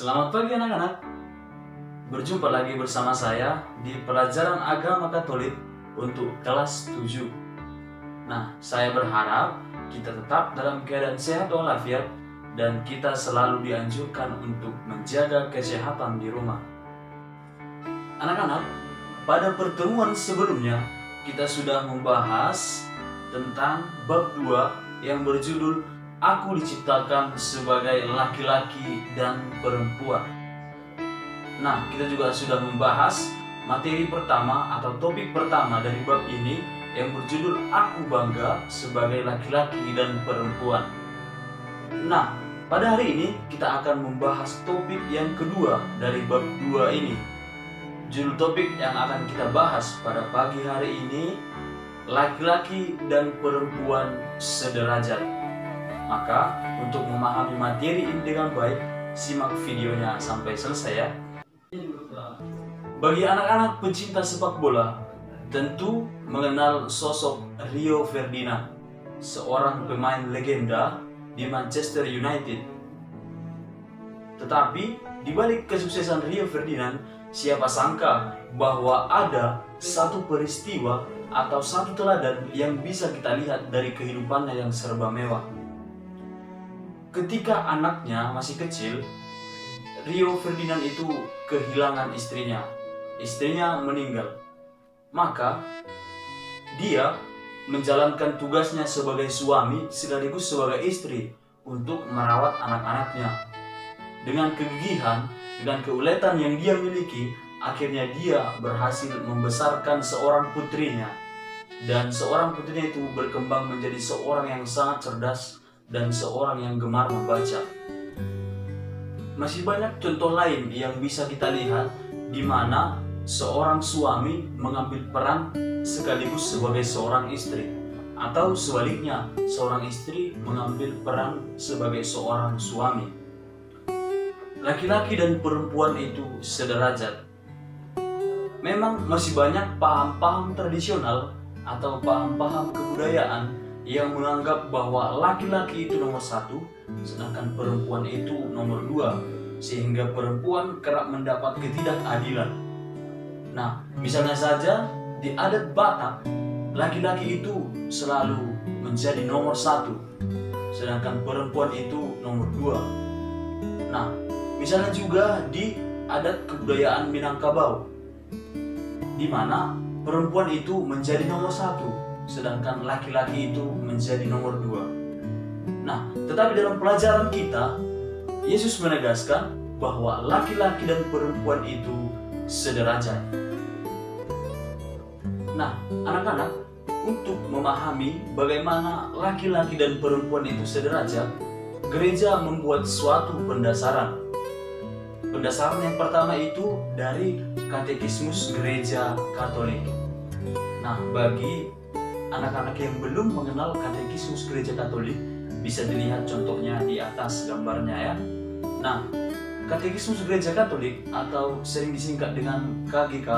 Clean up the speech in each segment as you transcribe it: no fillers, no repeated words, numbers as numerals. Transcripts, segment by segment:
Selamat pagi anak-anak. Berjumpa lagi bersama saya di pelajaran agama Katolik untuk kelas 7. Nah, saya berharap kita tetap dalam keadaan sehat walafiat dan kita selalu dianjurkan untuk menjaga kesehatan di rumah. Anak-anak, pada pertemuan sebelumnya kita sudah membahas tentang bab 2 yang berjudul Aku diciptakan sebagai laki-laki dan perempuan. Nah, kita juga sudah membahas materi pertama atau topik pertama dari bab ini yang berjudul Aku bangga sebagai laki-laki dan perempuan. Nah, pada hari ini kita akan membahas topik yang kedua dari bab 2 ini. Judul topik yang akan kita bahas pada pagi hari ini, laki-laki dan perempuan sederajat. Maka, untuk memahami materi ini dengan baik, simak videonya sampai selesai ya. Bagi anak-anak pecinta sepak bola, tentu mengenal sosok Rio Ferdinand, seorang pemain legenda di Manchester United. Tetapi, di balik kesuksesan Rio Ferdinand, siapa sangka bahwa ada satu peristiwa atau satu teladan yang bisa kita lihat dari kehidupannya yang serba mewah. Ketika anaknya masih kecil, Rio Ferdinand itu kehilangan istrinya. Istrinya meninggal. Maka dia menjalankan tugasnya sebagai suami sekaligus sebagai istri untuk merawat anak-anaknya. Dengan kegigihan, dengan keuletan yang dia miliki, akhirnya dia berhasil membesarkan seorang putrinya. Dan seorang putrinya itu berkembang menjadi seorang yang sangat cerdas dan seorang yang gemar membaca. Masih banyak contoh lain yang bisa kita lihat di mana seorang suami mengambil peran sekaligus sebagai seorang istri, atau sebaliknya seorang istri mengambil peran sebagai seorang suami. Laki-laki dan perempuan itu sederajat. Memang masih banyak paham-paham tradisional atau paham-paham kebudayaan yang menganggap bahwa laki-laki itu nomor 1, sedangkan perempuan itu nomor 2, sehingga perempuan kerap mendapat ketidakadilan. Nah, misalnya saja di adat Batak, laki-laki itu selalu menjadi nomor 1, sedangkan perempuan itu nomor 2. Nah, misalnya juga di adat kebudayaan Minangkabau, di mana perempuan itu menjadi nomor 1, sedangkan laki-laki itu menjadi nomor 2. Nah, tetapi dalam pelajaran kita, Yesus menegaskan bahwa laki-laki dan perempuan itu sederajat. Nah, anak-anak, untuk memahami bagaimana laki-laki dan perempuan itu sederajat, gereja membuat suatu pendasaran. Pendasaran yang pertama itu dari Katekismus Gereja Katolik. Nah, bagi anak-anak yang belum mengenal Katekismus Gereja Katolik, bisa dilihat contohnya di atas gambarnya ya. Nah, Katekismus Gereja Katolik atau sering disingkat dengan KGK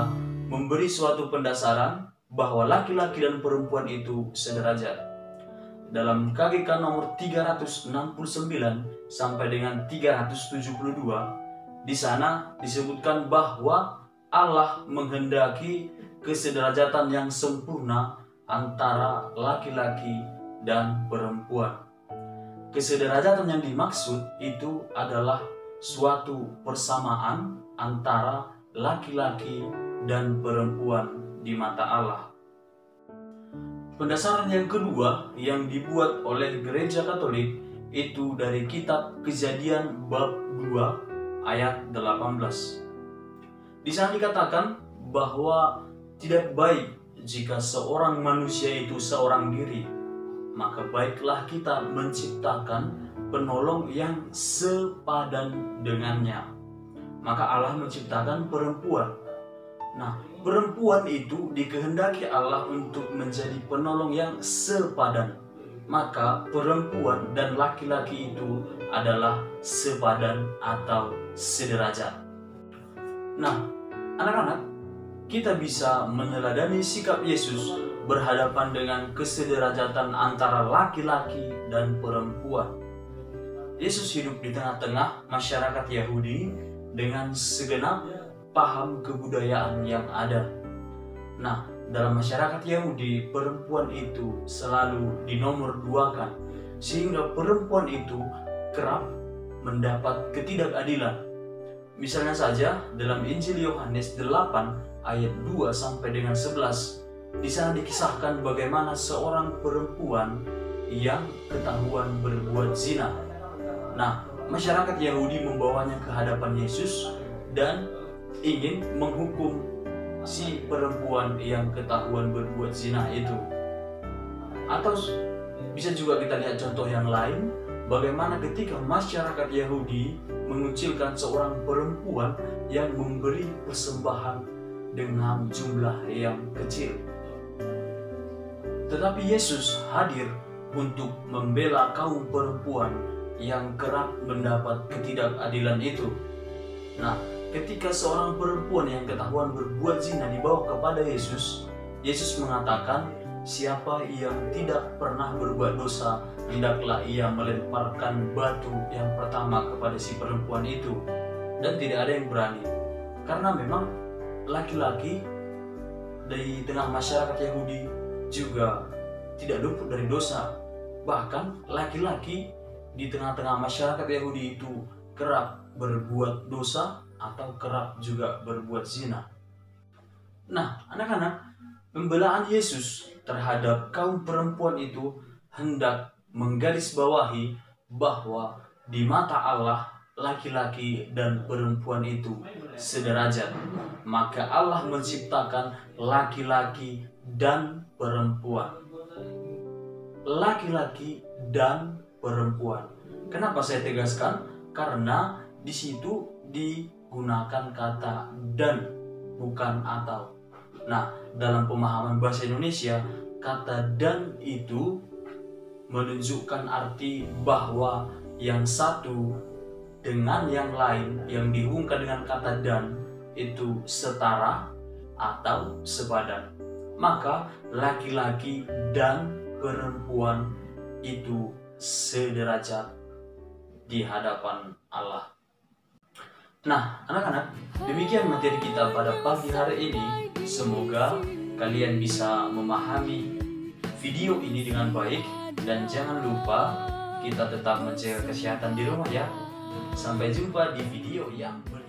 memberi suatu pendasaran bahwa laki-laki dan perempuan itu sederajat. Dalam KGK nomor 369 sampai dengan 372, di sana disebutkan bahwa Allah menghendaki kesederajatan yang sempurna antara laki-laki dan perempuan. Kesederajatan yang dimaksud itu adalah suatu persamaan antara laki-laki dan perempuan di mata Allah. Pendasaran yang kedua yang dibuat oleh Gereja Katolik itu dari kitab Kejadian bab 2 ayat 18. Di sana dikatakan bahwa tidak baik jika seorang manusia itu seorang diri, maka baiklah kita menciptakan penolong yang sepadan dengannya. Maka Allah menciptakan perempuan. Nah, perempuan itu dikehendaki Allah untuk menjadi penolong yang sepadan. Maka perempuan dan laki-laki itu adalah sepadan atau sederajat. Nah, anak-anak, kita bisa meneladani sikap Yesus berhadapan dengan kesederajatan antara laki-laki dan perempuan. Yesus hidup di tengah-tengah masyarakat Yahudi dengan segenap paham kebudayaan yang ada. Nah, dalam masyarakat Yahudi, perempuan itu selalu dinomorduakan, sehingga perempuan itu kerap mendapat ketidakadilan. Misalnya saja dalam Injil Yohanes 8 ayat 2 sampai dengan 11, di sana dikisahkan bagaimana seorang perempuan yang ketahuan berbuat zina. Nah, masyarakat Yahudi membawanya ke hadapan Yesus dan ingin menghukum si perempuan yang ketahuan berbuat zina itu. Atau bisa juga kita lihat contoh yang lain, bagaimana ketika masyarakat Yahudi mengucilkan seorang perempuan yang memberi persembahan dengan jumlah yang kecil. Tetapi Yesus hadir untuk membela kaum perempuan yang kerap mendapat ketidakadilan itu. Nah, ketika seorang perempuan yang ketahuan berbuat zina dibawa kepada Yesus, Yesus mengatakan, siapa yang tidak pernah berbuat dosa, hendaklah ia melemparkan batu yang pertama kepada si perempuan itu. Dan tidak ada yang berani, karena memang laki-laki di tengah masyarakat Yahudi juga tidak luput dari dosa. Bahkan laki-laki di tengah-tengah masyarakat Yahudi itu kerap berbuat dosa atau kerap juga berbuat zina. Nah, anak-anak, pembelaan Yesus terhadap kaum perempuan itu hendak menggarisbawahi bahwa di mata Allah laki-laki dan perempuan itu sederajat. Maka Allah menciptakan laki-laki dan perempuan. Laki-laki dan perempuan. Kenapa saya tegaskan? Karena di situ digunakan kata dan, bukan atau. Nah, dalam pemahaman bahasa Indonesia, kata dan itu menunjukkan arti bahwa yang satu dengan yang lain yang dihubungkan dengan kata dan itu setara atau sepadan. Maka laki-laki dan perempuan itu sederajat di hadapan Allah. Nah, anak-anak, demikian materi kita pada pagi hari ini. Semoga kalian bisa memahami video ini dengan baik, dan jangan lupa kita tetap menjaga kesehatan di rumah ya. Sampai jumpa di video yang berikutnya.